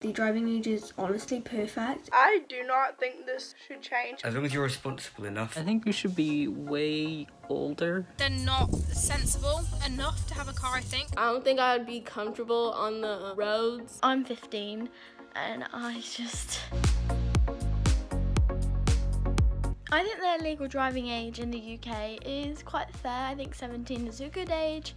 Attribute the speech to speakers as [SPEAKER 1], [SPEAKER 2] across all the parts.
[SPEAKER 1] The driving age is honestly perfect.
[SPEAKER 2] I do not think this should change.
[SPEAKER 3] As long as you're responsible enough.
[SPEAKER 4] I think you should be way older.
[SPEAKER 5] They're not sensible enough to have a car, I think.
[SPEAKER 6] I don't think I would be comfortable on the roads.
[SPEAKER 7] I'm 15 and I think the legal driving age in the UK is quite fair. I think 17 is a good age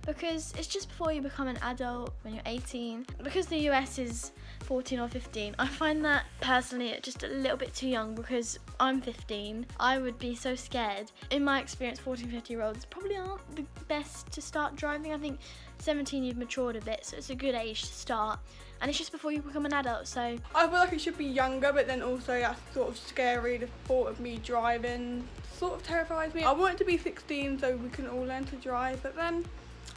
[SPEAKER 7] because it's just before you become an adult when you're 18. Because the US is 14 or 15, I find that personally just a little bit too young because I'm 15. I would be so scared. In my experience, 14, 15-year-olds probably aren't the best to start driving. I think 17 you've matured a bit, so it's a good age to start. And it's just before you become an adult, so...
[SPEAKER 2] I feel like it should be younger, but then also that's sort of scary. The thought of me driving sort of terrifies me. I want it to be 16 so we can all learn to drive, but then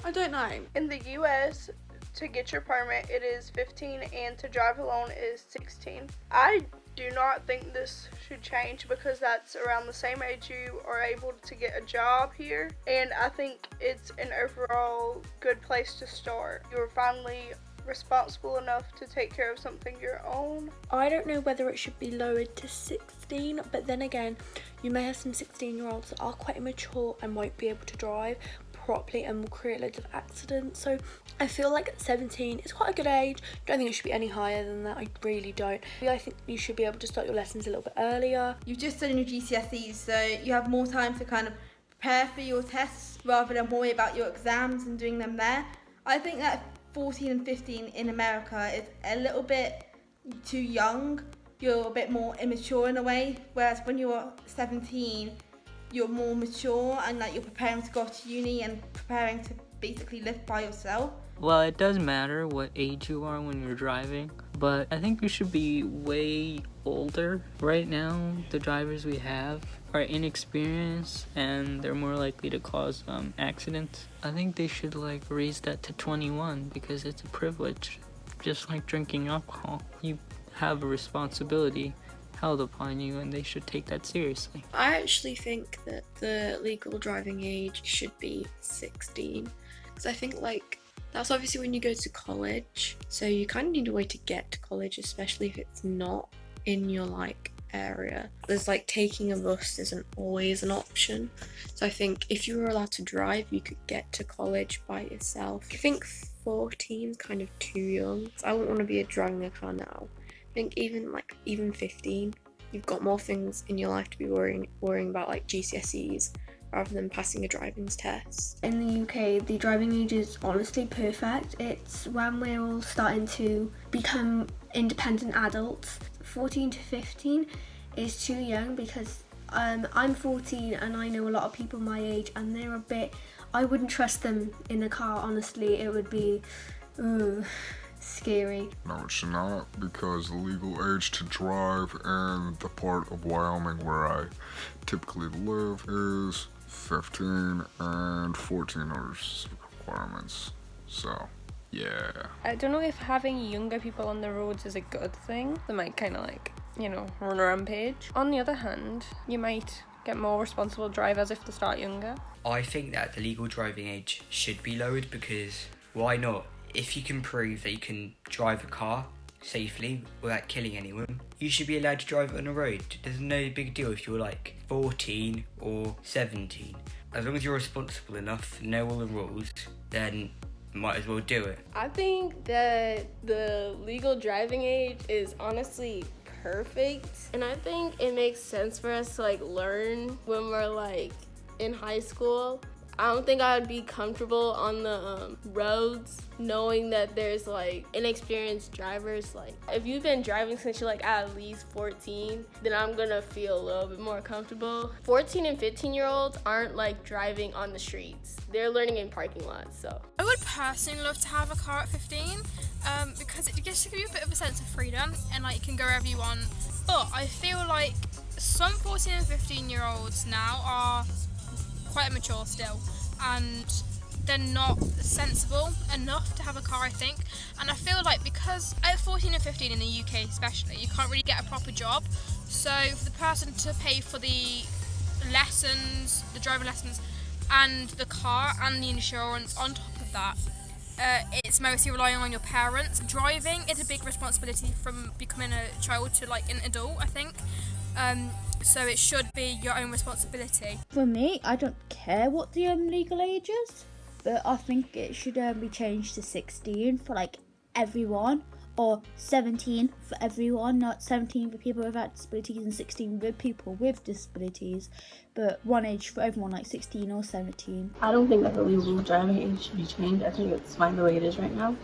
[SPEAKER 2] I don't know.
[SPEAKER 8] In the US, to get your permit, it is 15, and to drive alone is 16. I do not think this should change because that's around the same age you are able to get a job here, and I think it's an overall good place to start. You're finally responsible enough to take care of something your own.
[SPEAKER 1] I don't know whether it should be lowered to 16, but then again, you may have some 16-year-olds that are quite immature and won't be able to drive properly and will create loads of accidents. So I feel like 17 is quite a good age. Don't think it should be any higher than that. I really don't. I think you should be able to start your lessons a little bit earlier.
[SPEAKER 9] You've just done your GCSEs, so you have more time to kind of prepare for your tests rather than worry about your exams and doing them there. I think that 14 and 15 in America is a little bit too young. You're a bit more immature in a way, whereas when you're 17, you're more mature and like you're preparing to go to uni and preparing to basically live by yourself.
[SPEAKER 4] Well, it does matter what age you are when you're driving, but I think you should be way older. Right now, the drivers we have are inexperienced and they're more likely to cause accidents. I think they should raise that to 21 because it's a privilege. Just like drinking alcohol, you have a responsibility held upon you and they should take that seriously.
[SPEAKER 10] I actually think that the legal driving age should be 16 because I think that's obviously when you go to college, so you kind of need a way to get to college, especially if it's not in your area. There's taking a bus isn't always an option, so I think if you were allowed to drive you could get to college by yourself. I think 14 is kind of too young, so I wouldn't want to be driving a car now. I think even 15, you've got more things in your life to be worrying about, like GCSEs, rather than passing a driving test.
[SPEAKER 1] In the UK, the driving age is honestly perfect. It's when we're all starting to become independent adults. 14 to 15 is too young because I'm 14 and I know a lot of people my age and they're a bit... I wouldn't trust them in a car, honestly. It would be scary.
[SPEAKER 11] No, it should not, because the legal age to drive in the part of Wyoming where I typically live is 15 and 14 are requirements. So, yeah.
[SPEAKER 6] I don't know if having younger people on the roads is a good thing. They might kind of run a rampage. On the other hand, you might get more responsible drivers if they start younger.
[SPEAKER 3] I think that the legal driving age should be lowered because why not? If you can prove that you can drive a car safely without killing anyone, you should be allowed to drive it on the road. There's no big deal if you're 14 or 17. As long as you're responsible enough, know all the rules, then might as well do it.
[SPEAKER 6] I think that the legal driving age is honestly perfect, and I think it makes sense for us to learn when we're in high school. I don't think I would be comfortable on the roads knowing that there's inexperienced drivers. If you've been driving since you're at least 14, then I'm gonna feel a little bit more comfortable. 14 and 15-year-olds aren't driving on the streets. They're learning in parking lots, so.
[SPEAKER 5] I would personally love to have a car at 15 because it gives you a bit of a sense of freedom and you can go wherever you want. But I feel like some 14 and 15-year-olds now are quite immature still and they're not sensible enough to have a car, I think. And I feel because at 14 and 15 in the UK especially, you can't really get a proper job, so for the person to pay for the lessons, the driving lessons and the car and the insurance on top of that, it's mostly relying on your parents. Driving is a big responsibility from becoming a child to like an adult, I think. So it should be your own responsibility.
[SPEAKER 12] For me, I don't care what the legal age is, but I think it should be changed to 16 for like everyone, or 17 for everyone, not 17 for people without disabilities and 16 with people with disabilities, but one age for everyone, like 16 or 17.
[SPEAKER 13] I don't think that the legal driving age should be changed. I think it's fine the way it is right now,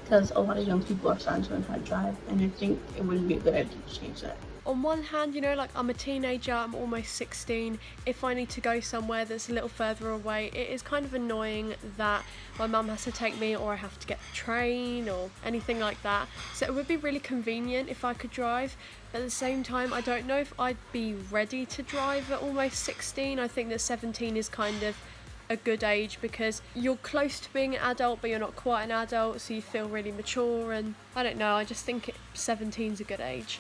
[SPEAKER 13] because a lot of young people are starting to learn how to drive, and I think it wouldn't be a good idea to change that.
[SPEAKER 14] On one hand, you know, like I'm a teenager, I'm almost 16. If I need to go somewhere that's a little further away, it is kind of annoying that my mum has to take me, or I have to get the train or anything like that. So it would be really convenient if I could drive. But at the same time, I don't know if I'd be ready to drive at almost 16. I think that 17 is kind of a good age, because you're close to being an adult but you're not quite an adult, so you feel really mature, and I don't know, I just think 17's a good age.